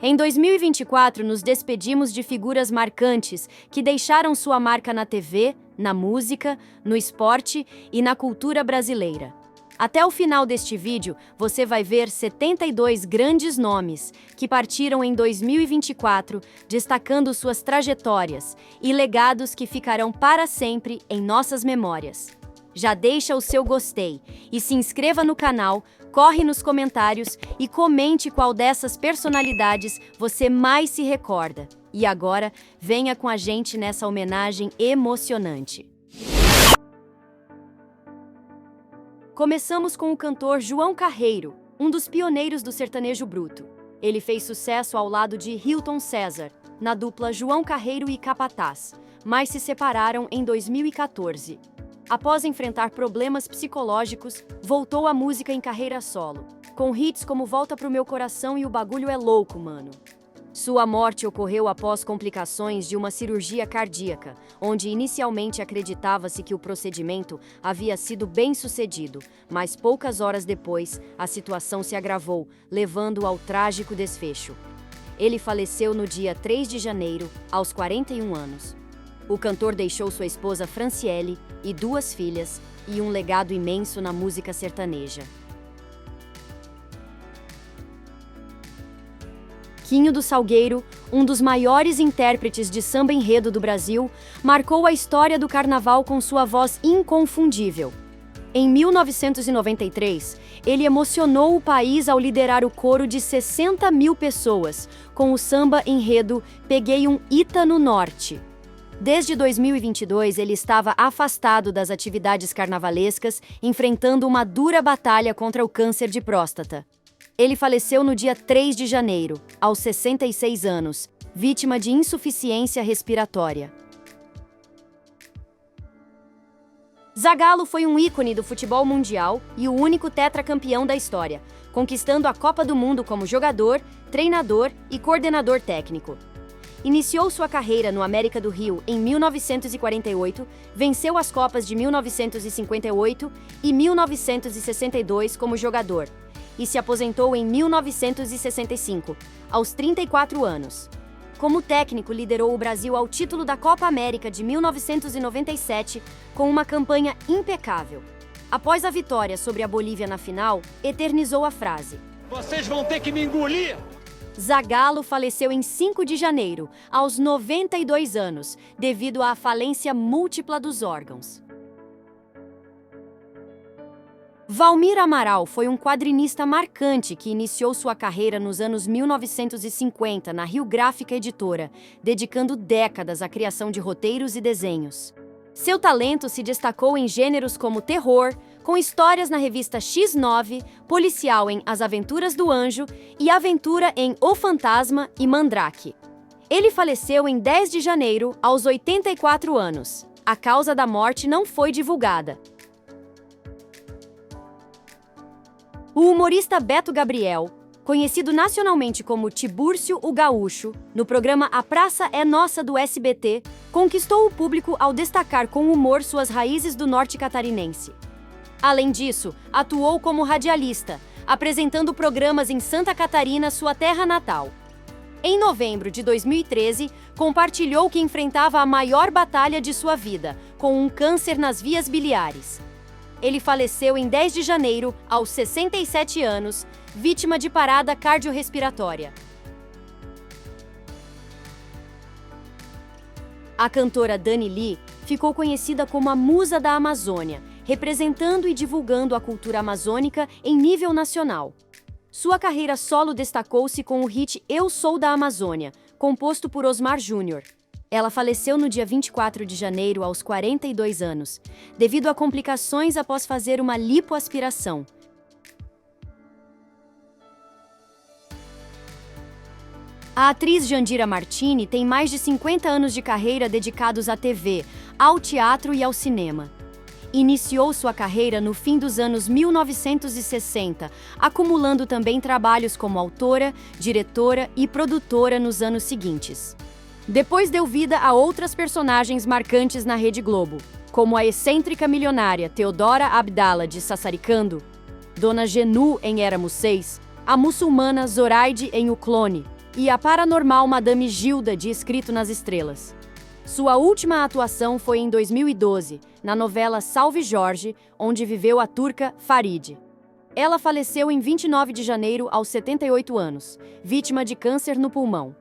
Em 2024, nos despedimos de figuras marcantes que deixaram sua marca na TV, na música, no esporte e na cultura brasileira. Até o final deste vídeo, você vai ver 72 grandes nomes que partiram em 2024, destacando suas trajetórias e legados que ficarão para sempre em nossas memórias. Já deixa o seu gostei e se inscreva no canal, corre nos comentários e comente qual dessas personalidades você mais se recorda. E agora, venha com a gente nessa homenagem emocionante. Começamos com o cantor João Carreiro, um dos pioneiros do sertanejo bruto. Ele fez sucesso ao lado de Hilton César, na dupla João Carreiro e Capataz, mas se separaram em 2014. Após enfrentar problemas psicológicos, voltou à música em carreira solo, com hits como Volta Pro Meu Coração e O Bagulho É Louco, Mano. Sua morte ocorreu após complicações de uma cirurgia cardíaca, onde inicialmente acreditava-se que o procedimento havia sido bem-sucedido, mas poucas horas depois, a situação se agravou, levando ao trágico desfecho. Ele faleceu no dia 3 de janeiro, aos 41 anos. O cantor deixou sua esposa Franciele e 2 filhas e um legado imenso na música sertaneja. Quinho do Salgueiro, um dos maiores intérpretes de samba enredo do Brasil, marcou a história do carnaval com sua voz inconfundível. Em 1993, ele emocionou o país ao liderar o coro de 60 mil pessoas, com o samba enredo Peguei um Ita no Norte. Desde 2022, ele estava afastado das atividades carnavalescas, enfrentando uma dura batalha contra o câncer de próstata. Ele faleceu no dia 3 de janeiro, aos 66 anos, vítima de insuficiência respiratória. Zagallo foi um ícone do futebol mundial e o único tetracampeão da história, conquistando a Copa do Mundo como jogador, treinador e coordenador técnico. Iniciou sua carreira no América do Rio em 1948, venceu as Copas de 1958 e 1962 como jogador, e se aposentou em 1965, aos 34 anos. Como técnico, liderou o Brasil ao título da Copa América de 1997 com uma campanha impecável. Após a vitória sobre a Bolívia na final, eternizou a frase: "Vocês vão ter que me engolir!" Zagallo faleceu em 5 de janeiro, aos 92 anos, devido à falência múltipla dos órgãos. Valmir Amaral foi um quadrinista marcante que iniciou sua carreira nos anos 1950 na Rio Gráfica Editora, dedicando décadas à criação de roteiros e desenhos. Seu talento se destacou em gêneros como terror, com histórias na revista X9, policial em As Aventuras do Anjo e aventura em O Fantasma e Mandrake. Ele faleceu em 10 de janeiro, aos 84 anos. A causa da morte não foi divulgada. O humorista Beto Gabriel, conhecido nacionalmente como Tibúrcio o Gaúcho, no programa A Praça é Nossa do SBT, conquistou o público ao destacar com humor suas raízes do norte catarinense. Além disso, atuou como radialista, apresentando programas em Santa Catarina, sua terra natal. Em novembro de 2013, compartilhou que enfrentava a maior batalha de sua vida, com um câncer nas vias biliares. Ele faleceu em 10 de janeiro, aos 67 anos, vítima de parada cardiorrespiratória. A cantora Dani Lee ficou conhecida como a Musa da Amazônia, representando e divulgando a cultura amazônica em nível nacional. Sua carreira solo destacou-se com o hit Eu Sou da Amazônia, composto por Osmar Júnior. Ela faleceu no dia 24 de janeiro, aos 42 anos, devido a complicações após fazer uma lipoaspiração. A atriz Jandira Martini tem mais de 50 anos de carreira dedicados à TV, ao teatro e ao cinema. Iniciou sua carreira no fim dos anos 1960, acumulando também trabalhos como autora, diretora e produtora nos anos seguintes. Depois deu vida a outras personagens marcantes na Rede Globo, como a excêntrica milionária Teodora Abdala de Sassaricando, Dona Genu em Éramos Seis, a muçulmana Zoraide em O Clone, e a paranormal Madame Gilda de Escrito nas Estrelas. Sua última atuação foi em 2012, na novela Salve Jorge, onde viveu a turca Farid. Ela faleceu em 29 de janeiro aos 78 anos, vítima de câncer no pulmão.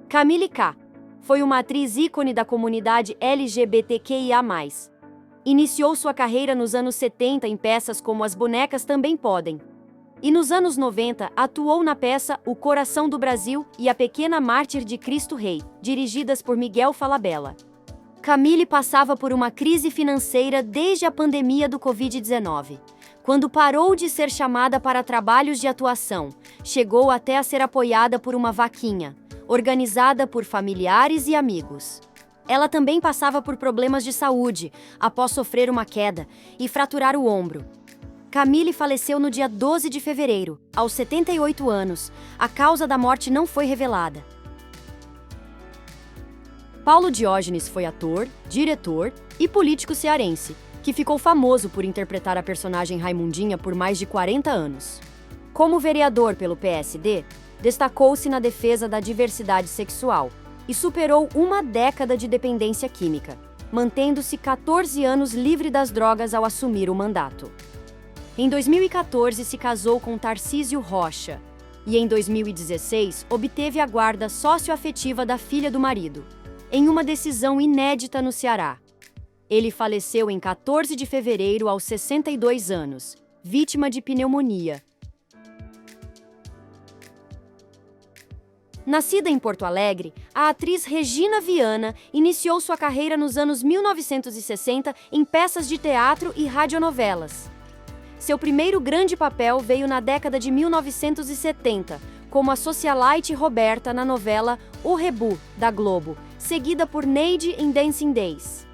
Camille K. foi uma atriz ícone da comunidade LGBTQIA+. Iniciou sua carreira nos anos 70 em peças como As Bonecas Também Podem. E nos anos 90 atuou na peça O Coração do Brasil e A Pequena Mártir de Cristo Rei, dirigidas por Miguel Falabella. Camille passava por uma crise financeira desde a pandemia do Covid-19. Quando parou de ser chamada para trabalhos de atuação, chegou até a ser apoiada por uma vaquinha, organizada por familiares e amigos. Ela também passava por problemas de saúde, após sofrer uma queda e fraturar o ombro. Camille faleceu no dia 12 de fevereiro, aos 78 anos. A causa da morte não foi revelada. Paulo Diógenes foi ator, diretor e político cearense, que ficou famoso por interpretar a personagem Raimundinha por mais de 40 anos. Como vereador pelo PSD, destacou-se na defesa da diversidade sexual e superou uma década de dependência química, mantendo-se 14 anos livre das drogas ao assumir o mandato. Em 2014, se casou com Tarcísio Rocha e, em 2016, obteve a guarda socioafetiva da filha do marido, em uma decisão inédita no Ceará. Ele faleceu em 14 de fevereiro aos 62 anos, vítima de pneumonia. Nascida em Porto Alegre, a atriz Regina Viana iniciou sua carreira nos anos 1960 em peças de teatro e radionovelas. Seu primeiro grande papel veio na década de 1970, como a socialite Roberta na novela O Rebu, da Globo, seguida por Neide em Dancing Days.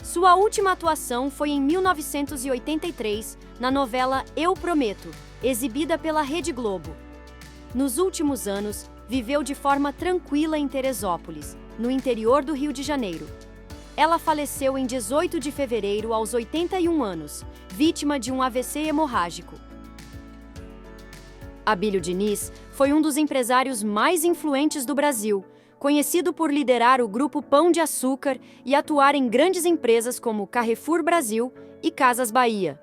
Sua última atuação foi em 1983, na novela Eu Prometo, exibida pela Rede Globo. Nos últimos anos, viveu de forma tranquila em Teresópolis, no interior do Rio de Janeiro. Ela faleceu em 18 de fevereiro aos 81 anos, vítima de um AVC hemorrágico. Abílio Diniz foi um dos empresários mais influentes do Brasil, conhecido por liderar o grupo Pão de Açúcar e atuar em grandes empresas como Carrefour Brasil e Casas Bahia.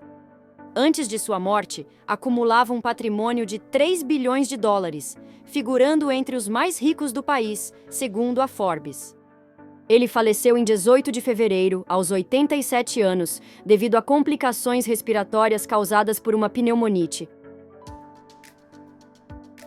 Antes de sua morte, acumulava um patrimônio de 3 bilhões de dólares, figurando entre os mais ricos do país, segundo a Forbes. Ele faleceu em 18 de fevereiro, aos 87 anos, devido a complicações respiratórias causadas por uma pneumonite.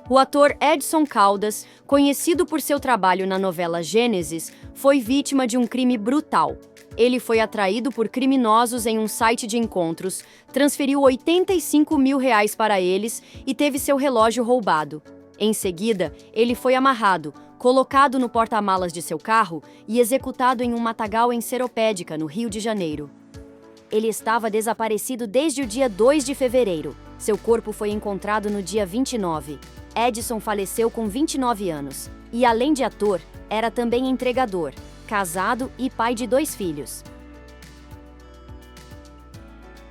O ator Edson Caldas, conhecido por seu trabalho na novela Gênesis, foi vítima de um crime brutal. Ele foi atraído por criminosos em um site de encontros, transferiu R$85 mil para eles e teve seu relógio roubado. Em seguida, ele foi amarrado, colocado no porta-malas de seu carro e executado em um matagal em Seropédica, no Rio de Janeiro. Ele estava desaparecido desde o dia 2 de fevereiro. Seu corpo foi encontrado no dia 29. Edson faleceu com 29 anos. E, além de ator, era também entregador, casado e pai de 2 filhos.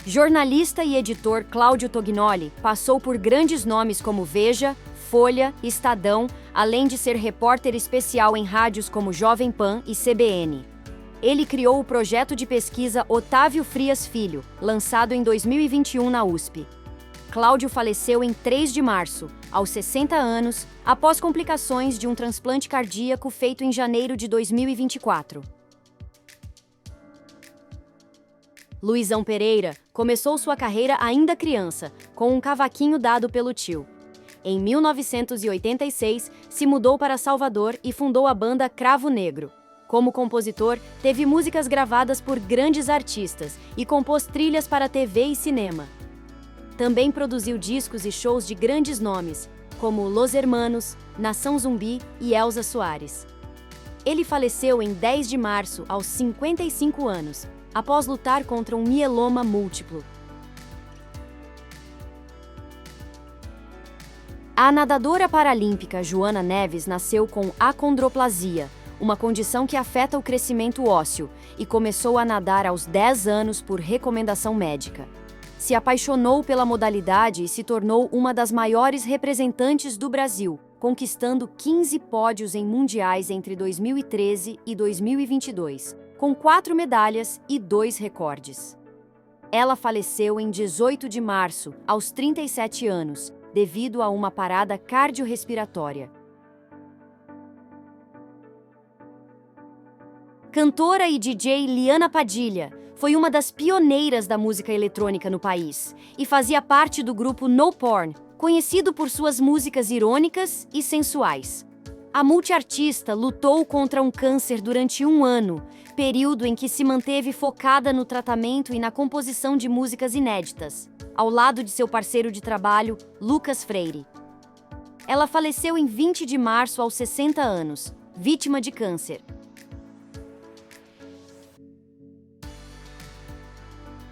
Jornalista e editor Cláudio Tognoli passou por grandes nomes como Veja, Folha, Estadão, além de ser repórter especial em rádios como Jovem Pan e CBN. Ele criou o projeto de pesquisa Otávio Frias Filho, lançado em 2021 na USP. Cláudio faleceu em 3 de março, aos 60 anos, após complicações de um transplante cardíaco feito em janeiro de 2024. Luizão Pereira começou sua carreira ainda criança, com um cavaquinho dado pelo tio. Em 1986, se mudou para Salvador e fundou a banda Cravo Negro. Como compositor, teve músicas gravadas por grandes artistas e compôs trilhas para TV e cinema. Também produziu discos e shows de grandes nomes, como Los Hermanos, Nação Zumbi e Elza Soares. Ele faleceu em 10 de março, aos 55 anos, após lutar contra um mieloma múltiplo. A nadadora paralímpica Joana Neves nasceu com acondroplasia, uma condição que afeta o crescimento ósseo, e começou a nadar aos 10 anos por recomendação médica. se apaixonou pela modalidade e se tornou uma das maiores representantes do Brasil, conquistando 15 pódios em mundiais entre 2013 e 2022, com 4 medalhas e 2 recordes. Ela faleceu em 18 de março, aos 37 anos, devido a uma parada cardiorrespiratória. Cantora e DJ Liana Padilha foi uma das pioneiras da música eletrônica no país e fazia parte do grupo No Porn, conhecido por suas músicas irônicas e sensuais. A multiartista lutou contra um câncer durante 1 ano, período em que se manteve focada no tratamento e na composição de músicas inéditas, ao lado de seu parceiro de trabalho, Lucas Freire. Ela faleceu em 20 de março aos 60 anos, vítima de câncer.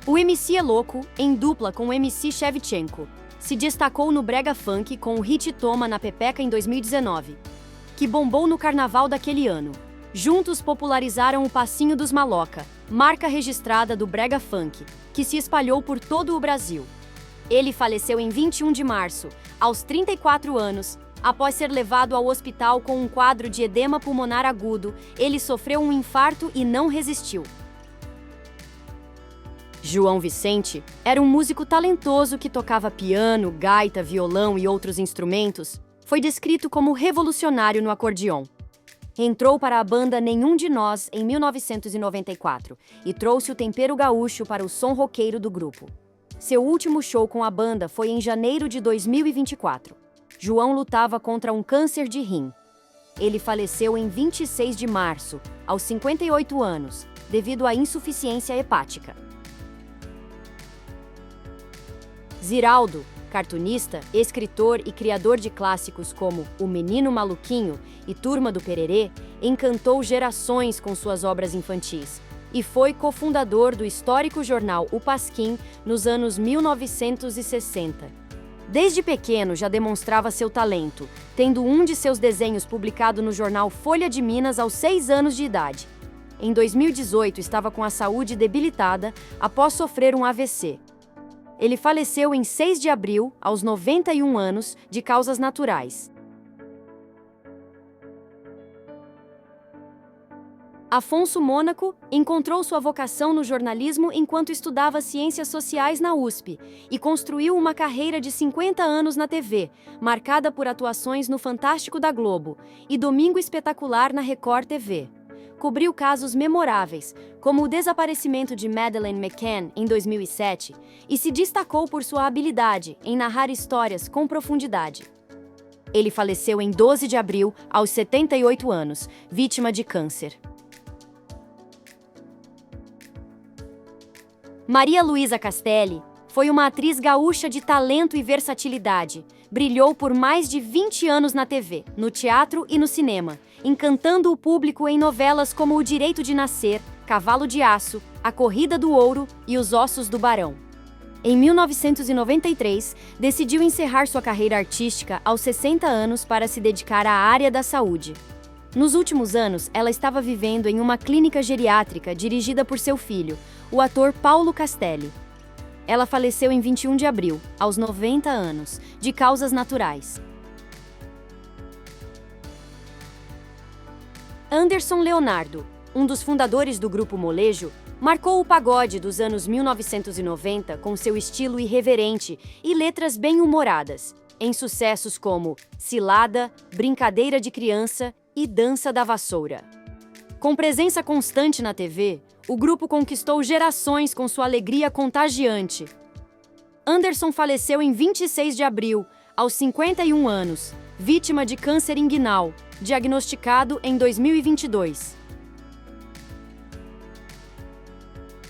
O MC É Louco, em dupla com o MC Shevchenko, se destacou no brega funk com o hit Toma na Pepeca em 2019, que bombou no carnaval daquele ano. Juntos popularizaram o Passinho dos Maloca, marca registrada do brega funk, que se espalhou por todo o Brasil. Ele faleceu em 21 de março, aos 34 anos, após ser levado ao hospital com um quadro de edema pulmonar agudo. Ele sofreu um infarto e não resistiu. João Vicente era um músico talentoso que tocava piano, gaita, violão e outros instrumentos. Foi descrito como revolucionário no acordeon. Entrou para a banda Nenhum de Nós em 1994 e trouxe o tempero gaúcho para o som roqueiro do grupo. Seu último show com a banda foi em janeiro de 2024. João lutava contra um câncer de rim. Ele faleceu em 26 de março, aos 58 anos, devido à insuficiência hepática. Ziraldo, cartunista, escritor e criador de clássicos como O Menino Maluquinho e Turma do Pererê, encantou gerações com suas obras infantis e foi cofundador do histórico jornal O Pasquim nos anos 1960. Desde pequeno já demonstrava seu talento, tendo um de seus desenhos publicado no jornal Folha de Minas aos 6 anos de idade. Em 2018 estava com a saúde debilitada após sofrer um AVC. Ele faleceu em 6 de abril, aos 91 anos, de causas naturais. Afonso Mônaco encontrou sua vocação no jornalismo enquanto estudava Ciências Sociais na USP e construiu uma carreira de 50 anos na TV, marcada por atuações no Fantástico da Globo e Domingo Espetacular na Record TV. Cobriu casos memoráveis, como o desaparecimento de Madeleine McCann em 2007, e se destacou por sua habilidade em narrar histórias com profundidade. Ele faleceu em 12 de abril, aos 78 anos, vítima de câncer. Maria Luísa Castelli foi uma atriz gaúcha de talento e versatilidade. Brilhou por mais de 20 anos na TV, no teatro e no cinema, encantando o público em novelas como O Direito de Nascer, Cavalo de Aço, A Corrida do Ouro e Os Ossos do Barão. Em 1993, decidiu encerrar sua carreira artística aos 60 anos para se dedicar à área da saúde. Nos últimos anos, ela estava vivendo em uma clínica geriátrica dirigida por seu filho, o ator Paulo Castelli. Ela faleceu em 21 de abril, aos 90 anos, de causas naturais. Anderson Leonardo, um dos fundadores do grupo Molejo, marcou o pagode dos anos 1990 com seu estilo irreverente e letras bem-humoradas, em sucessos como Cilada, Brincadeira de Criança e Dança da Vassoura. Com presença constante na TV, o grupo conquistou gerações com sua alegria contagiante. Anderson faleceu em 26 de abril, aos 51 anos, vítima de câncer inguinal, diagnosticado em 2022.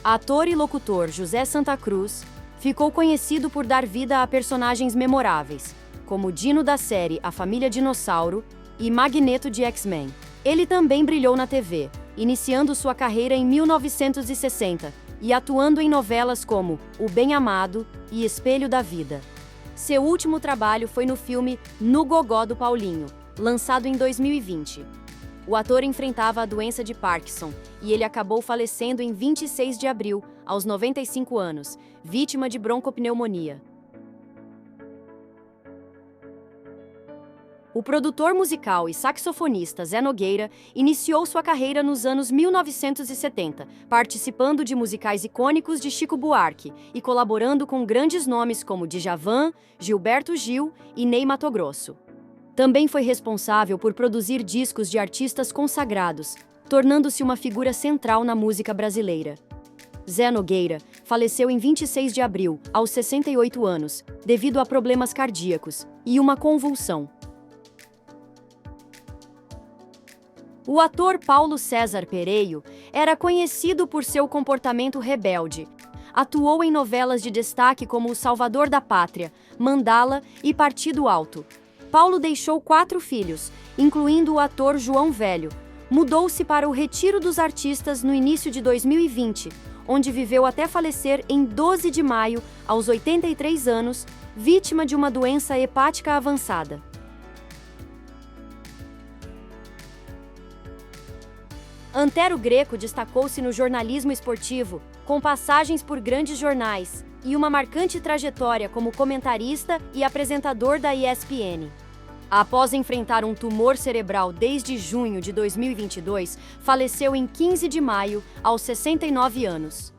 Ator e locutor José Santa Cruz ficou conhecido por dar vida a personagens memoráveis, como Dino da série A Família Dinossauro e Magneto de X-Men. Ele também brilhou na TV, iniciando sua carreira em 1960 e atuando em novelas como O Bem Amado e Espelho da Vida. Seu último trabalho foi no filme No Gogó do Paulinho, lançado em 2020. O ator enfrentava a doença de Parkinson e ele acabou falecendo em 26 de abril, aos 95 anos, vítima de broncopneumonia. O produtor musical e saxofonista Zé Nogueira iniciou sua carreira nos anos 1970, participando de musicais icônicos de Chico Buarque e colaborando com grandes nomes como Djavan, Gilberto Gil e Ney Matogrosso. Também foi responsável por produzir discos de artistas consagrados, tornando-se uma figura central na música brasileira. Zé Nogueira faleceu em 26 de abril, aos 68 anos, devido a problemas cardíacos e uma convulsão. O ator Paulo César Pereio era conhecido por seu comportamento rebelde. Atuou em novelas de destaque como O Salvador da Pátria, Mandala e Partido Alto. Paulo deixou 4 filhos, incluindo o ator João Velho. Mudou-se para o Retiro dos Artistas no início de 2020, onde viveu até falecer em 12 de maio, aos 83 anos, vítima de uma doença hepática avançada. Antero Greco destacou-se no jornalismo esportivo, com passagens por grandes jornais e uma marcante trajetória como comentarista e apresentador da ESPN. Após enfrentar um tumor cerebral desde junho de 2022, faleceu em 15 de maio, aos 69 anos.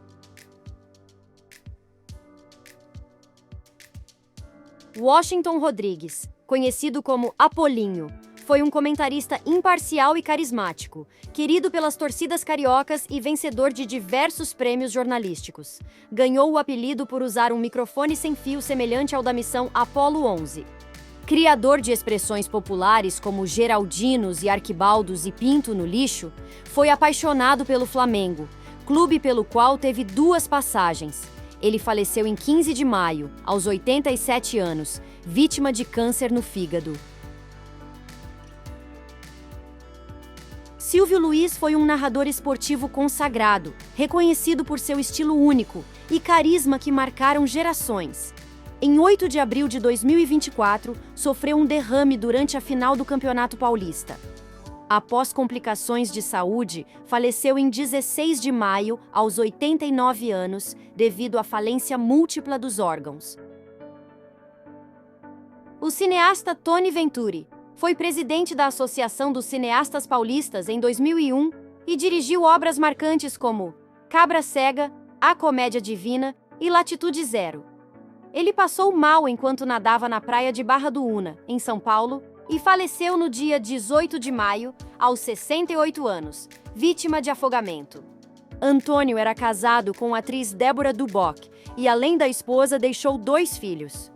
Washington Rodrigues, conhecido como Apolinho, foi um comentarista imparcial e carismático, querido pelas torcidas cariocas e vencedor de diversos prêmios jornalísticos. Ganhou o apelido por usar um microfone sem fio semelhante ao da missão Apollo 11. Criador de expressões populares como Geraldinos e Arquibaldos e Pinto no lixo, foi apaixonado pelo Flamengo, clube pelo qual teve 2 passagens. Ele faleceu em 15 de maio, aos 87 anos, vítima de câncer no fígado. Silvio Luiz foi um narrador esportivo consagrado, reconhecido por seu estilo único e carisma que marcaram gerações. Em 8 de abril de 2024, sofreu um derrame durante a final do Campeonato Paulista. Após complicações de saúde, faleceu em 16 de maio, aos 89 anos, devido à falência múltipla dos órgãos. O cineasta Tony Venturi foi presidente da Associação dos Cineastas Paulistas em 2001 e dirigiu obras marcantes como Cabra Cega, A Comédia Divina e Latitude Zero. Ele passou mal enquanto nadava na praia de Barra do Una, em São Paulo, e faleceu no dia 18 de maio, aos 68 anos, vítima de afogamento. Antônio era casado com a atriz Débora Duboc e, além da esposa, deixou 2 filhos.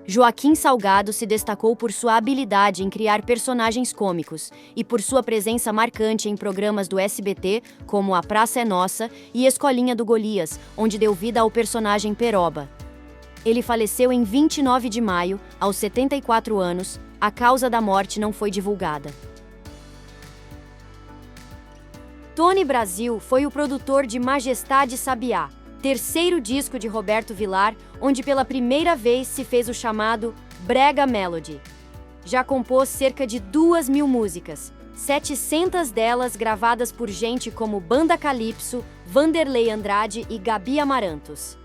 Joaquim Salgado se destacou por sua habilidade em criar personagens cômicos e por sua presença marcante em programas do SBT, como A Praça é Nossa e Escolinha do Golias, onde deu vida ao personagem Peroba. Ele faleceu em 29 de maio, aos 74 anos. A causa da morte não foi divulgada. Tony Brasil foi o produtor de Majestade Sabiá, 3º disco de Roberto Vilar, onde pela primeira vez se fez o chamado Brega Melody. Já compôs cerca de 2.000 músicas, 700 delas gravadas por gente como Banda Calypso, Vanderlei Andrade e Gabi Amarantos.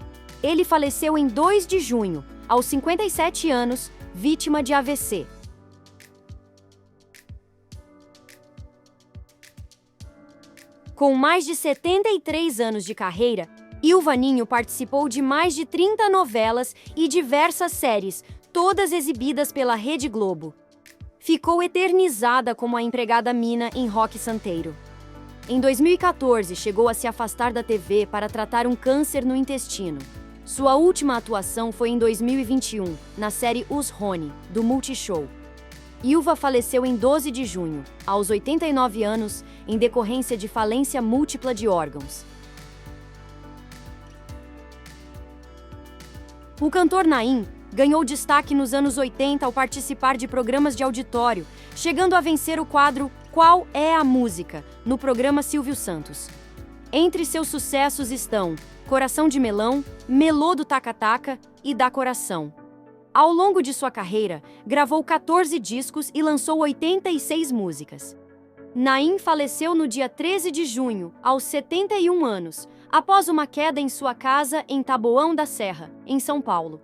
Ele faleceu em 2 de junho, aos 57 anos, vítima de AVC. Com mais de 73 anos de carreira, Ilva Ninho participou de mais de 30 novelas e diversas séries, todas exibidas pela Rede Globo. Ficou eternizada como a empregada Mina em Roque Santeiro. Em 2014, chegou a se afastar da TV para tratar um câncer no intestino. Sua última atuação foi em 2021, na série Os Rony, do Multishow. Ilva faleceu em 12 de junho, aos 89 anos, em decorrência de falência múltipla de órgãos. O cantor Naim ganhou destaque nos anos 80 ao participar de programas de auditório, chegando a vencer o quadro Qual é a Música, no programa Silvio Santos. Entre seus sucessos estão Coração de Melão, Melô do Taca Taca e Dá Coração. Ao longo de sua carreira, gravou 14 discos e lançou 86 músicas. Naim faleceu no dia 13 de junho, aos 71 anos, após uma queda em sua casa em Taboão da Serra, em São Paulo.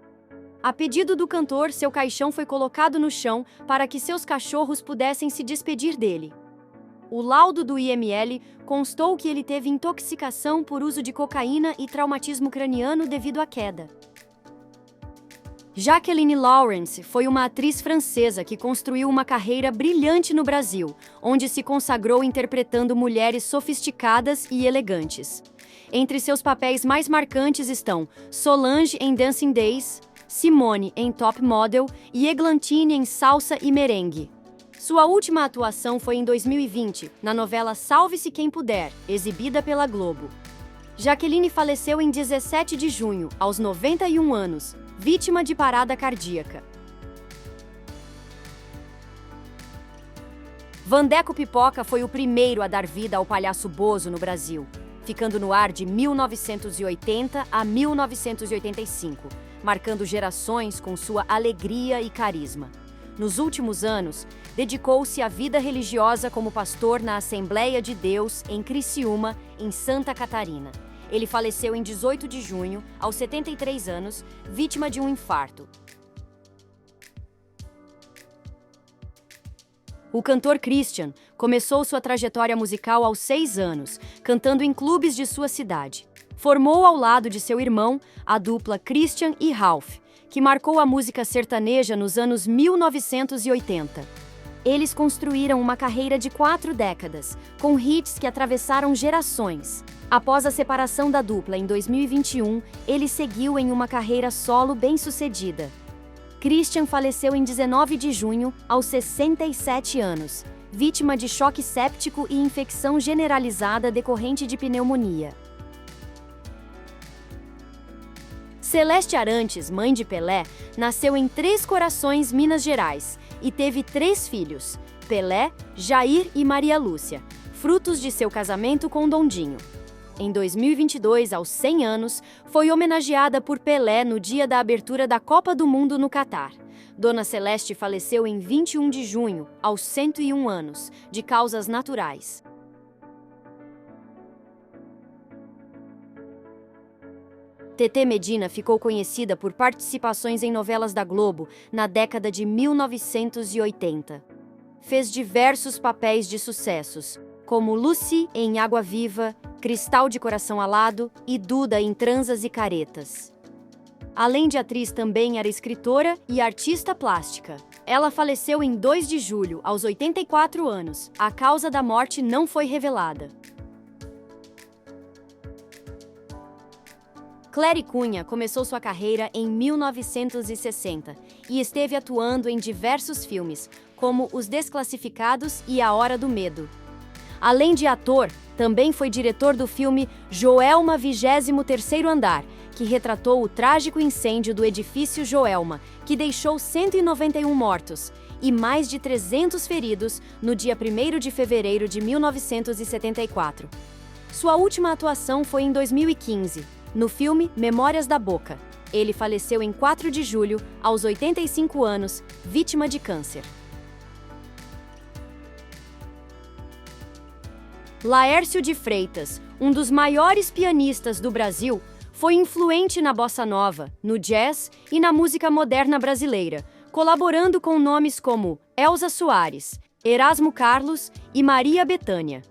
A pedido do cantor, seu caixão foi colocado no chão para que seus cachorros pudessem se despedir dele. O laudo do IML constou que ele teve intoxicação por uso de cocaína e traumatismo craniano devido à queda. Jacqueline Lawrence foi uma atriz francesa que construiu uma carreira brilhante no Brasil, onde se consagrou interpretando mulheres sofisticadas e elegantes. Entre seus papéis mais marcantes estão Solange em Dancing Days, Simone em Top Model e Eglantine em Salsa e Merengue. Sua última atuação foi em 2020, na novela Salve-se Quem Puder, exibida pela Globo. Jaqueline faleceu em 17 de junho, aos 91 anos, vítima de parada cardíaca. Vandeco Pipoca foi o primeiro a dar vida ao palhaço Bozo no Brasil, ficando no ar de 1980 a 1985, marcando gerações com sua alegria e carisma. Nos últimos anos, dedicou-se à vida religiosa como pastor na Assembleia de Deus, em Criciúma, em Santa Catarina. Ele faleceu em 18 de junho, aos 73 anos, vítima de um infarto. O cantor Christian começou sua trajetória musical aos 6 anos, cantando em clubes de sua cidade. Formou ao lado de seu irmão a dupla Christian e Ralph, que marcou a música sertaneja nos anos 1980. Eles construíram uma carreira de 4 décadas, com hits que atravessaram gerações. Após a separação da dupla em 2021, ele seguiu em uma carreira solo bem-sucedida. Christian faleceu em 19 de junho, aos 67 anos, vítima de choque séptico e infecção generalizada decorrente de pneumonia. Celeste Arantes, mãe de Pelé, nasceu em Três Corações, Minas Gerais, e teve 3 filhos, Pelé, Jair e Maria Lúcia, frutos de seu casamento com Dondinho. Em 2022, aos 100 anos, foi homenageada por Pelé no dia da abertura da Copa do Mundo no Catar. Dona Celeste faleceu em 21 de junho, aos 101 anos, de causas naturais. Tetê Medina ficou conhecida por participações em novelas da Globo na década de 1980. Fez diversos papéis de sucessos, como Lucy em Água Viva, Cristal de Coração Alado e Duda em Transas e Caretas. Além de atriz, também era escritora e artista plástica. Ela faleceu em 2 de julho, aos 84 anos. A causa da morte não foi revelada. Clary Cunha começou sua carreira em 1960 e esteve atuando em diversos filmes, como Os Desclassificados e A Hora do Medo. Além de ator, também foi diretor do filme Joelma 23º Andar, que retratou o trágico incêndio do edifício Joelma, que deixou 191 mortos e mais de 300 feridos no dia 1º de fevereiro de 1974. Sua última atuação foi em 2015, no filme Memórias da Boca. Ele faleceu em 4 de julho, aos 85 anos, vítima de câncer. Laércio de Freitas, um dos maiores pianistas do Brasil, foi influente na bossa nova, no jazz e na música moderna brasileira, colaborando com nomes como Elza Soares, Erasmo Carlos e Maria Bethânia.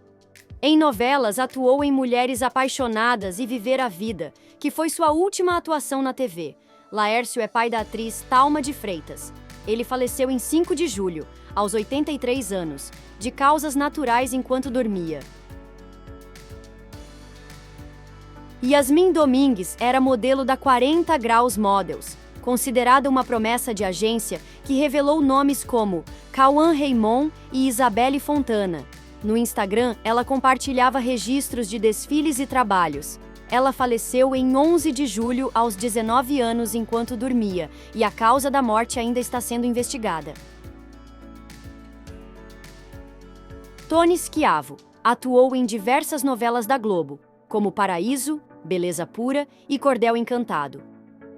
Em novelas, atuou em Mulheres Apaixonadas e Viver a Vida, que foi sua última atuação na TV. Laércio é pai da atriz Thalma de Freitas. Ele faleceu em 5 de julho, aos 83 anos, de causas naturais enquanto dormia. Yasmin Domingues era modelo da 40 Graus Models, considerada uma promessa de agência que revelou nomes como Cauã Raymond e Isabelle Fontana. No Instagram, ela compartilhava registros de desfiles e trabalhos. Ela faleceu em 11 de julho, aos 19 anos, enquanto dormia, e a causa da morte ainda está sendo investigada. Tony Schiavo atuou em diversas novelas da Globo, como Paraíso, Beleza Pura e Cordel Encantado.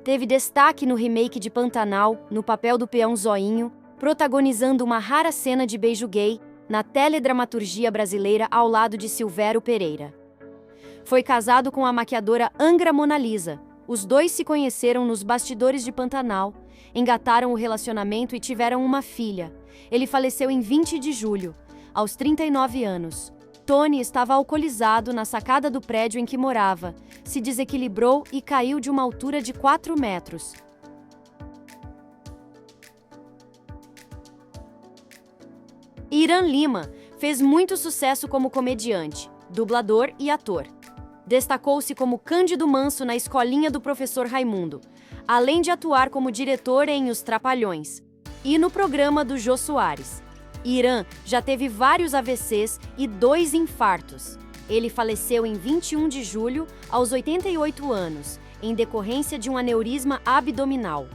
Teve destaque no remake de Pantanal, no papel do peão Zoinho, protagonizando uma rara cena de beijo gay na teledramaturgia brasileira ao lado de Silvério Pereira. Foi casado com a maquiadora Angra Monalisa. Os dois se conheceram nos bastidores de Pantanal, engataram o relacionamento e tiveram uma filha. Ele faleceu em 20 de julho, aos 39 anos. Tony estava alcoolizado na sacada do prédio em que morava, se desequilibrou e caiu de uma altura de 4 metros. Irã Lima fez muito sucesso como comediante, dublador e ator. Destacou-se como Cândido Manso na Escolinha do Professor Raimundo, além de atuar como diretor em Os Trapalhões e no programa do Jô Soares. Irã já teve vários AVCs e 2 infartos. Ele faleceu em 21 de julho, aos 88 anos, em decorrência de um aneurisma abdominal.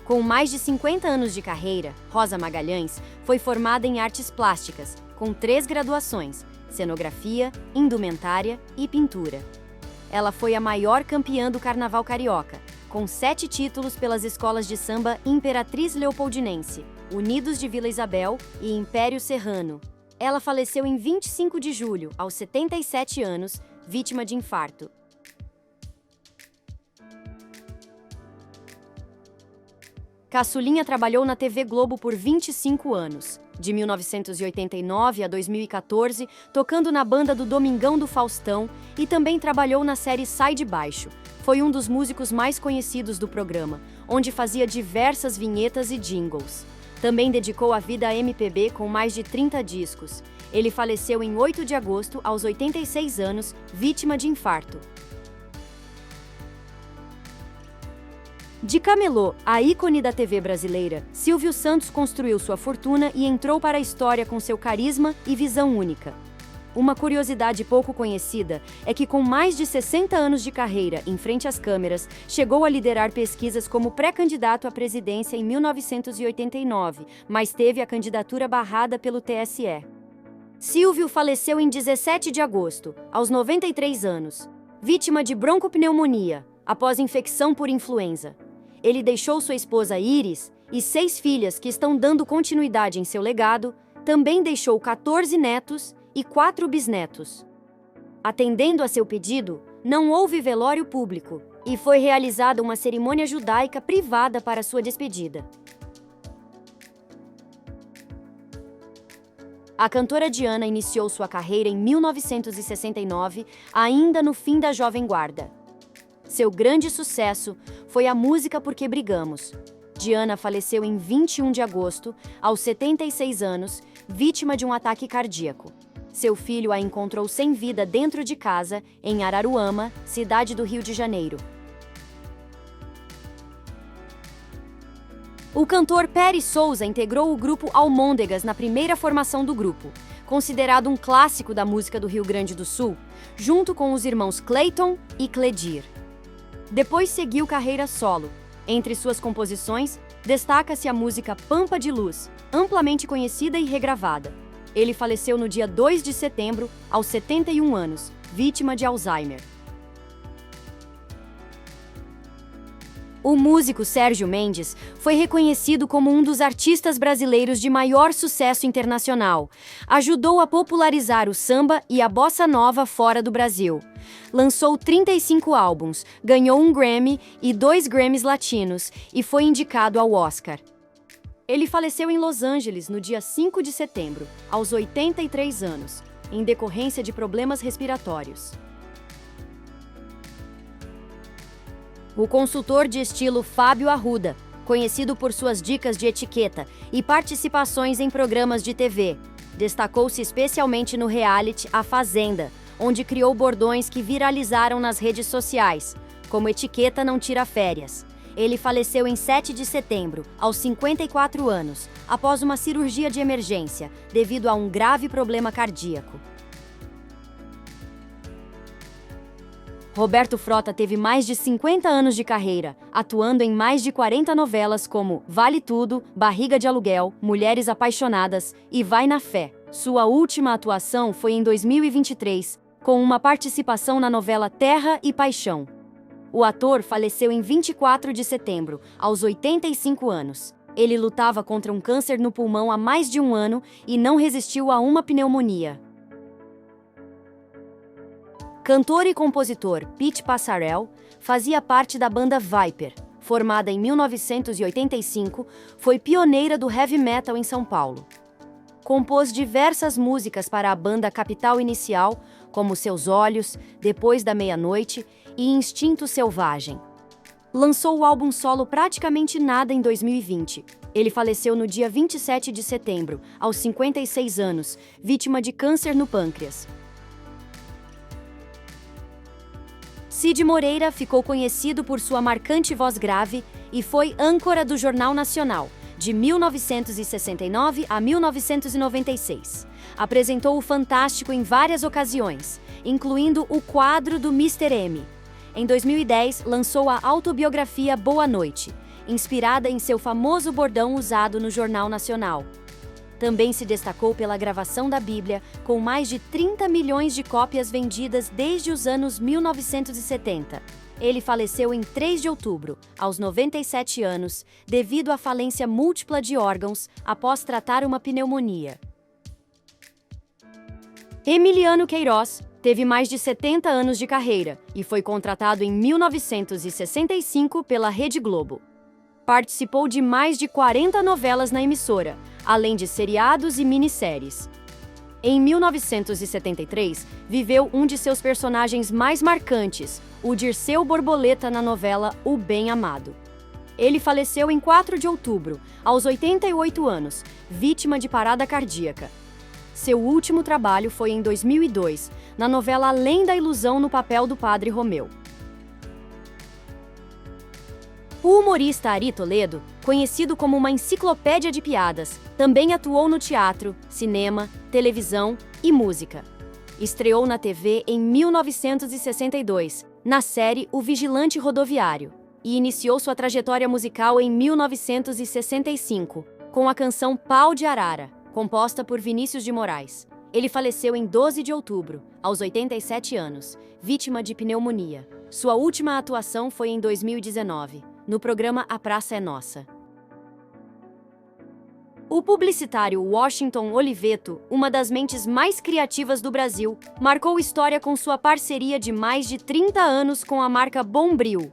Com mais de 50 anos de carreira, Rosa Magalhães foi formada em artes plásticas, com 3 graduações: cenografia, indumentária e pintura. Ela foi a maior campeã do Carnaval Carioca, com 7 títulos pelas escolas de samba Imperatriz Leopoldinense, Unidos de Vila Isabel e Império Serrano. Ela faleceu em 25 de julho, aos 77 anos, vítima de infarto. Caçulinha trabalhou na TV Globo por 25 anos, de 1989 a 2014, tocando na banda do Domingão do Faustão, e também trabalhou na série Sai de Baixo. Foi um dos músicos mais conhecidos do programa, onde fazia diversas vinhetas e jingles. Também dedicou a vida à MPB com mais de 30 discos. Ele faleceu em 8 de agosto, aos 86 anos, vítima de infarto. De camelô, a ícone da TV brasileira, Silvio Santos construiu sua fortuna e entrou para a história com seu carisma e visão única. Uma curiosidade pouco conhecida é que, com mais de 60 anos de carreira em frente às câmeras, chegou a liderar pesquisas como pré-candidato à presidência em 1989, mas teve a candidatura barrada pelo TSE. Silvio faleceu em 17 de agosto, aos 93 anos, vítima de broncopneumonia, após infecção por influenza. Ele deixou sua esposa Iris e 6 filhas que estão dando continuidade em seu legado, também deixou 14 netos e 4 bisnetos. Atendendo a seu pedido, não houve velório público e foi realizada uma cerimônia judaica privada para sua despedida. A cantora Diana iniciou sua carreira em 1969, ainda no fim da Jovem Guarda. Seu grande sucesso foi a música Porque Brigamos. Diana faleceu em 21 de agosto, aos 76 anos, vítima de um ataque cardíaco. Seu filho a encontrou sem vida dentro de casa, em Araruama, cidade do Rio de Janeiro. O cantor Pérez Souza integrou o grupo Almôndegas na primeira formação do grupo, considerado um clássico da música do Rio Grande do Sul, junto com os irmãos Cleiton e Cledir. Depois seguiu carreira solo. Entre suas composições, destaca-se a música Pampa de Luz, amplamente conhecida e regravada. Ele faleceu no dia 2 de setembro, aos 71 anos, vítima de Alzheimer. O músico Sérgio Mendes foi reconhecido como um dos artistas brasileiros de maior sucesso internacional. Ajudou a popularizar o samba e a bossa nova fora do Brasil. Lançou 35 álbuns, ganhou um Grammy e 2 Grammys latinos e foi indicado ao Oscar. Ele faleceu em Los Angeles no dia 5 de setembro, aos 83 anos, em decorrência de problemas respiratórios. O consultor de estilo Fábio Arruda, conhecido por suas dicas de etiqueta e participações em programas de TV, destacou-se especialmente no reality A Fazenda, onde criou bordões que viralizaram nas redes sociais, como etiqueta não tira férias. Ele faleceu em 7 de setembro, aos 54 anos, após uma cirurgia de emergência, devido a um grave problema cardíaco. Roberto Frota teve mais de 50 anos de carreira, atuando em mais de 40 novelas como Vale Tudo, Barriga de Aluguel, Mulheres Apaixonadas e Vai na Fé. Sua última atuação foi em 2023, com uma participação na novela Terra e Paixão. O ator faleceu em 24 de setembro, aos 85 anos. Ele lutava contra um câncer no pulmão há mais de um ano e não resistiu a uma pneumonia. Cantor e compositor Pete Passarel fazia parte da banda Viper. Formada em 1985, foi pioneira do heavy metal em São Paulo. Compôs diversas músicas para a banda Capital Inicial, como Seus Olhos, Depois da Meia-Noite e Instinto Selvagem. Lançou o álbum solo Praticamente Nada em 2020. Ele faleceu no dia 27 de setembro, aos 56 anos, vítima de câncer no pâncreas. Cid Moreira ficou conhecido por sua marcante voz grave e foi âncora do Jornal Nacional, de 1969 a 1996. Apresentou o Fantástico em várias ocasiões, incluindo o quadro do Mr. M. Em 2010, lançou a autobiografia Boa Noite, inspirada em seu famoso bordão usado no Jornal Nacional. Também se destacou pela gravação da Bíblia, com mais de 30 milhões de cópias vendidas desde os anos 1970. Ele faleceu em 3 de outubro, aos 97 anos, devido à falência múltipla de órgãos após tratar uma pneumonia. Emiliano Queiroz teve mais de 70 anos de carreira e foi contratado em 1965 pela Rede Globo. Participou de mais de 40 novelas na emissora, além de seriados e minisséries. Em 1973, viveu um de seus personagens mais marcantes, o Dirceu Borboleta na novela O Bem Amado. Ele faleceu em 4 de outubro, aos 88 anos, vítima de parada cardíaca. Seu último trabalho foi em 2002, na novela Além da Ilusão no papel do Padre Romeu. O humorista Ari Toledo, conhecido como uma enciclopédia de piadas, também atuou no teatro, cinema, televisão e música. Estreou na TV em 1962, na série O Vigilante Rodoviário, e iniciou sua trajetória musical em 1965, com a canção Pau de Arara, composta por Vinícius de Moraes. Ele faleceu em 12 de outubro, aos 87 anos, vítima de pneumonia. Sua última atuação foi em 2019. No programa A Praça é Nossa. O publicitário Washington Oliveto, uma das mentes mais criativas do Brasil, marcou história com sua parceria de mais de 30 anos com a marca Bombril.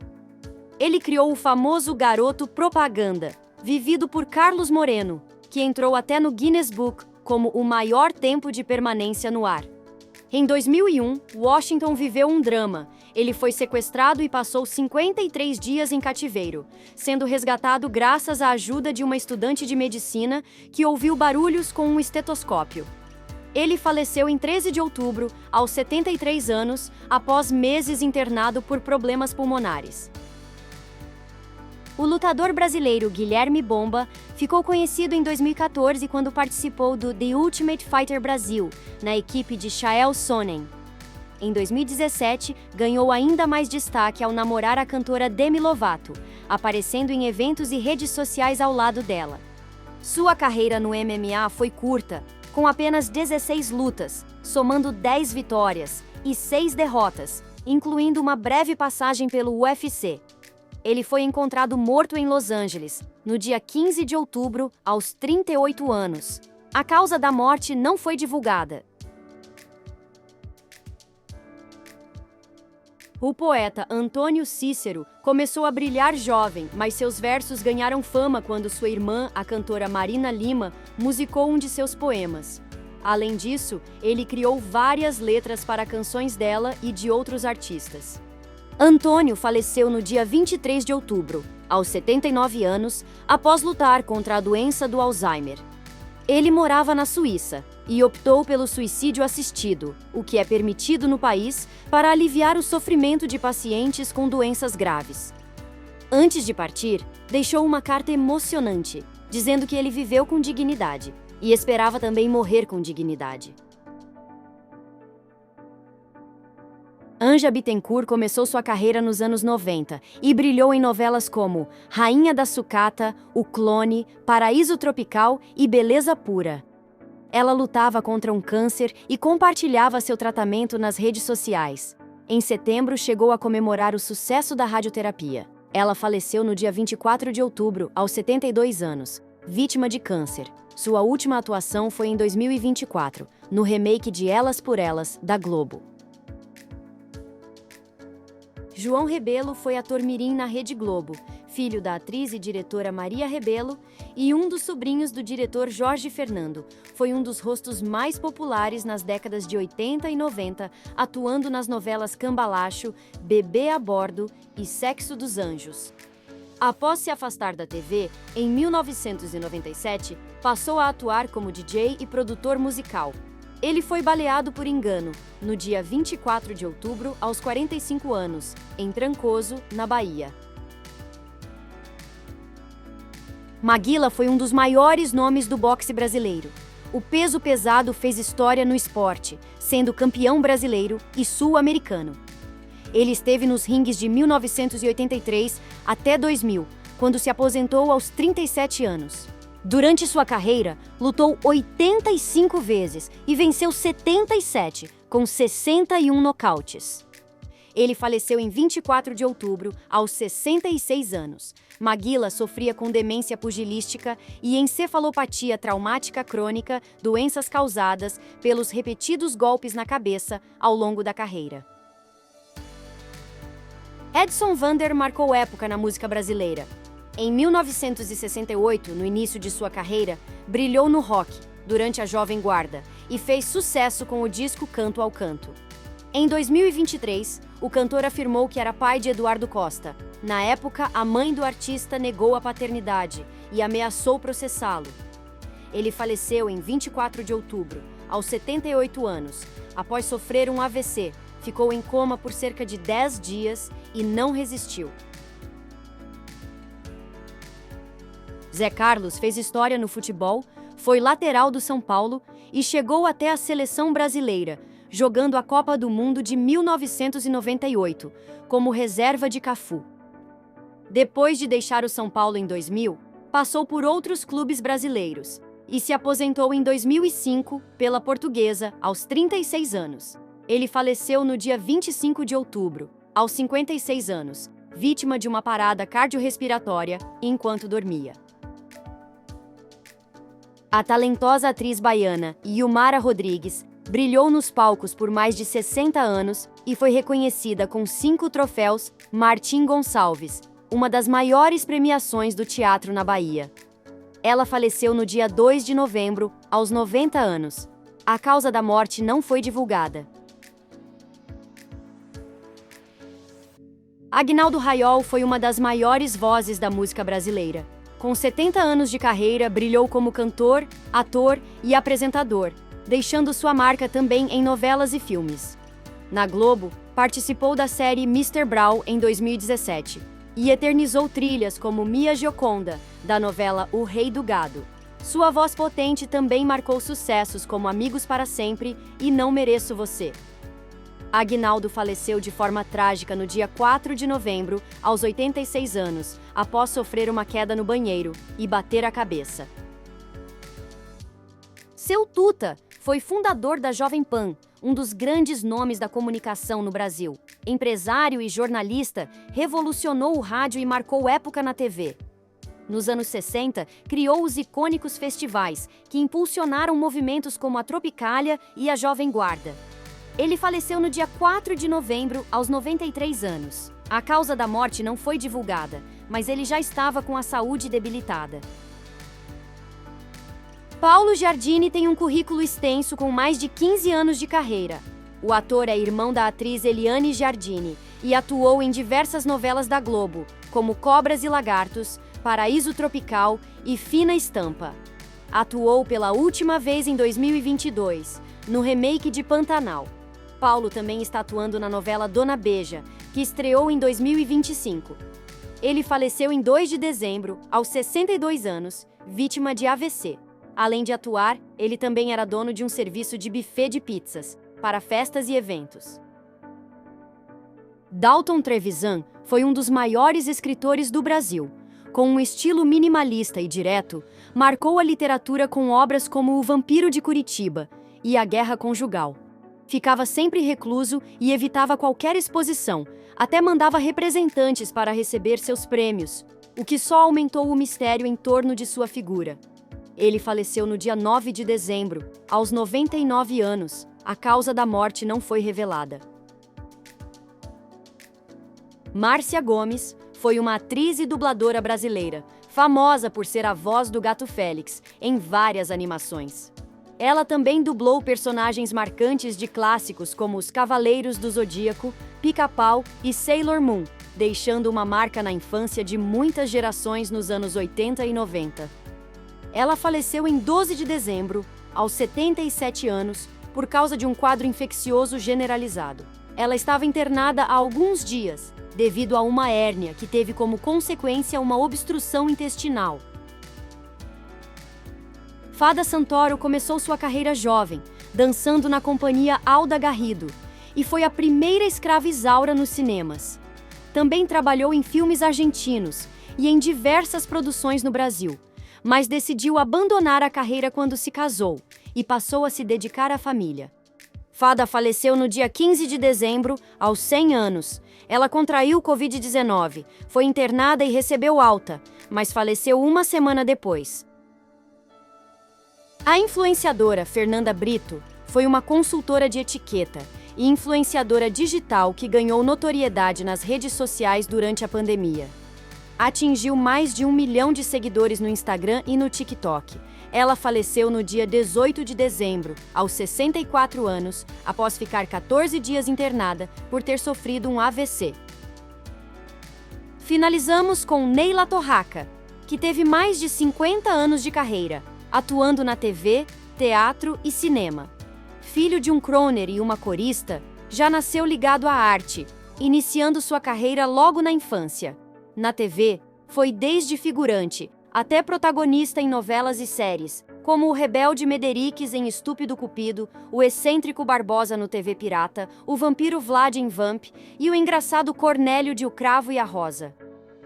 Ele criou o famoso garoto propaganda, vivido por Carlos Moreno, que entrou até no Guinness Book como o maior tempo de permanência no ar. Em 2001, Washington viveu um drama. Ele foi sequestrado e passou 53 dias em cativeiro, sendo resgatado graças à ajuda de uma estudante de medicina que ouviu barulhos com um estetoscópio. Ele faleceu em 13 de outubro, aos 73 anos, após meses internado por problemas pulmonares. O lutador brasileiro Guilherme Bomba ficou conhecido em 2014 quando participou do The Ultimate Fighter Brasil, na equipe de Chael Sonnen. Em 2017, ganhou ainda mais destaque ao namorar a cantora Demi Lovato, aparecendo em eventos e redes sociais ao lado dela. Sua carreira no MMA foi curta, com apenas 16 lutas, somando 10 vitórias e 6 derrotas, incluindo uma breve passagem pelo UFC. Ele foi encontrado morto em Los Angeles, no dia 15 de outubro, aos 38 anos. A causa da morte não foi divulgada. O poeta Antônio Cícero começou a brilhar jovem, mas seus versos ganharam fama quando sua irmã, a cantora Marina Lima, musicou um de seus poemas. Além disso, ele criou várias letras para canções dela e de outros artistas. Antônio faleceu no dia 23 de outubro, aos 79 anos, após lutar contra a doença do Alzheimer. Ele morava na Suíça e optou pelo suicídio assistido, o que é permitido no país para aliviar o sofrimento de pacientes com doenças graves. Antes de partir, deixou uma carta emocionante, dizendo que ele viveu com dignidade e esperava também morrer com dignidade. Anja Bittencourt começou sua carreira nos anos 90 e brilhou em novelas como Rainha da Sucata, O Clone, Paraíso Tropical e Beleza Pura. Ela lutava contra um câncer e compartilhava seu tratamento nas redes sociais. Em setembro, chegou a comemorar o sucesso da radioterapia. Ela faleceu no dia 24 de outubro, aos 72 anos, vítima de câncer. Sua última atuação foi em 2024, no remake de Elas por Elas, da Globo. João Rebelo foi ator mirim na Rede Globo, filho da atriz e diretora Maria Rebelo e um dos sobrinhos do diretor Jorge Fernando. Foi um dos rostos mais populares nas décadas de 80 e 90, atuando nas novelas Cambalacho, Bebê a Bordo e Sexo dos Anjos. Após se afastar da TV, em 1997, passou a atuar como DJ e produtor musical. Ele foi baleado por engano, no dia 24 de outubro, aos 45 anos, em Trancoso, na Bahia. Maguila foi um dos maiores nomes do boxe brasileiro. O peso pesado fez história no esporte, sendo campeão brasileiro e sul-americano. Ele esteve nos ringues de 1983 até 2000, quando se aposentou aos 37 anos. Durante sua carreira, lutou 85 vezes e venceu 77, com 61 nocautes. Ele faleceu em 24 de outubro, aos 66 anos. Maguila sofria com demência pugilística e encefalopatia traumática crônica, doenças causadas pelos repetidos golpes na cabeça ao longo da carreira. Edson Vander marcou época na música brasileira. Em 1968, no início de sua carreira, brilhou no rock, durante a Jovem Guarda, e fez sucesso com o disco Canto ao Canto. Em 2023, o cantor afirmou que era pai de Eduardo Costa. Na época, a mãe do artista negou a paternidade e ameaçou processá-lo. Ele faleceu em 24 de outubro, aos 78 anos, após sofrer um AVC. Ficou em coma por cerca de 10 dias e não resistiu. Zé Carlos fez história no futebol, foi lateral do São Paulo e chegou até a seleção brasileira, jogando a Copa do Mundo de 1998, como reserva de Cafu. Depois de deixar o São Paulo em 2000, passou por outros clubes brasileiros e se aposentou em 2005 pela Portuguesa, aos 36 anos. Ele faleceu no dia 25 de outubro, aos 56 anos, vítima de uma parada cardiorrespiratória enquanto dormia. A talentosa atriz baiana Yumara Rodrigues brilhou nos palcos por mais de 60 anos e foi reconhecida com 5 troféus Martim Gonçalves, uma das maiores premiações do teatro na Bahia. Ela faleceu no dia 2 de novembro, aos 90 anos. A causa da morte não foi divulgada. Aguinaldo Raiol foi uma das maiores vozes da música brasileira. Com 70 anos de carreira, brilhou como cantor, ator e apresentador, deixando sua marca também em novelas e filmes. Na Globo, participou da série Mr. Brown em 2017 e eternizou trilhas como Mia Gioconda, da novela O Rei do Gado. Sua voz potente também marcou sucessos como Amigos para Sempre e Não Mereço Você. Aguinaldo faleceu de forma trágica no dia 4 de novembro, aos 86 anos, após sofrer uma queda no banheiro e bater a cabeça. Seu Tuta foi fundador da Jovem Pan, um dos grandes nomes da comunicação no Brasil. Empresário e jornalista, revolucionou o rádio e marcou época na TV. Nos anos 60, criou os icônicos festivais, que impulsionaram movimentos como a Tropicália e a Jovem Guarda. Ele faleceu no dia 4 de novembro, aos 93 anos. A causa da morte não foi divulgada, mas ele já estava com a saúde debilitada. Paulo Giardini tem um currículo extenso com mais de 15 anos de carreira. O ator é irmão da atriz Eliane Giardini e atuou em diversas novelas da Globo, como Cobras e Lagartos, Paraíso Tropical e Fina Estampa. Atuou pela última vez em 2022, no remake de Pantanal. Paulo também está atuando na novela Dona Beija, que estreou em 2025. Ele faleceu em 2 de dezembro, aos 62 anos, vítima de AVC. Além de atuar, ele também era dono de um serviço de buffet de pizzas, para festas e eventos. Dalton Trevisan foi um dos maiores escritores do Brasil. Com um estilo minimalista e direto, marcou a literatura com obras como O Vampiro de Curitiba e A Guerra Conjugal. Ficava sempre recluso e evitava qualquer exposição, até mandava representantes para receber seus prêmios, o que só aumentou o mistério em torno de sua figura. Ele faleceu no dia 9 de dezembro, aos 99 anos. A causa da morte não foi revelada. Márcia Gomes foi uma atriz e dubladora brasileira, famosa por ser a voz do Gato Félix em várias animações. Ela também dublou personagens marcantes de clássicos como Os Cavaleiros do Zodíaco, Pica-Pau e Sailor Moon, deixando uma marca na infância de muitas gerações nos anos 80 e 90. Ela faleceu em 12 de dezembro, aos 77 anos, por causa de um quadro infeccioso generalizado. Ela estava internada há alguns dias, devido a uma hérnia que teve como consequência uma obstrução intestinal. Fada Santoro começou sua carreira jovem, dançando na companhia Alda Garrido, e foi a primeira escrava Isaura nos cinemas. Também trabalhou em filmes argentinos e em diversas produções no Brasil, mas decidiu abandonar a carreira quando se casou e passou a se dedicar à família. Fada faleceu no dia 15 de dezembro, aos 100 anos. Ela contraiu Covid-19, foi internada e recebeu alta, mas faleceu uma semana depois. A influenciadora Fernanda Brito foi uma consultora de etiqueta e influenciadora digital que ganhou notoriedade nas redes sociais durante a pandemia. Atingiu mais de 1 milhão de seguidores no Instagram e no TikTok. Ela faleceu no dia 18 de dezembro, aos 64 anos, após ficar 14 dias internada por ter sofrido um AVC. Finalizamos com Neila Torraca, que teve mais de 50 anos de carreira, atuando na TV, teatro e cinema. Filho de um croner e uma corista, já nasceu ligado à arte, iniciando sua carreira logo na infância. Na TV, foi desde figurante até protagonista em novelas e séries, como o rebelde Mederiques em Estúpido Cupido, o excêntrico Barbosa no TV Pirata, o vampiro Vlad em Vamp e o engraçado Cornélio de O Cravo e a Rosa.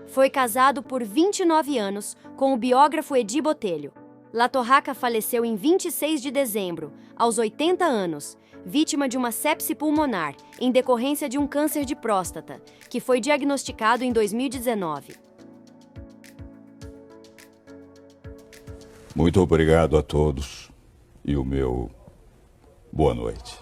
Foi casado por 29 anos com o biógrafo Edi Botelho. La Torraca faleceu em 26 de dezembro, aos 80 anos, vítima de uma sepse pulmonar em decorrência de um câncer de próstata, que foi diagnosticado em 2019. Muito obrigado a todos e o meu boa noite.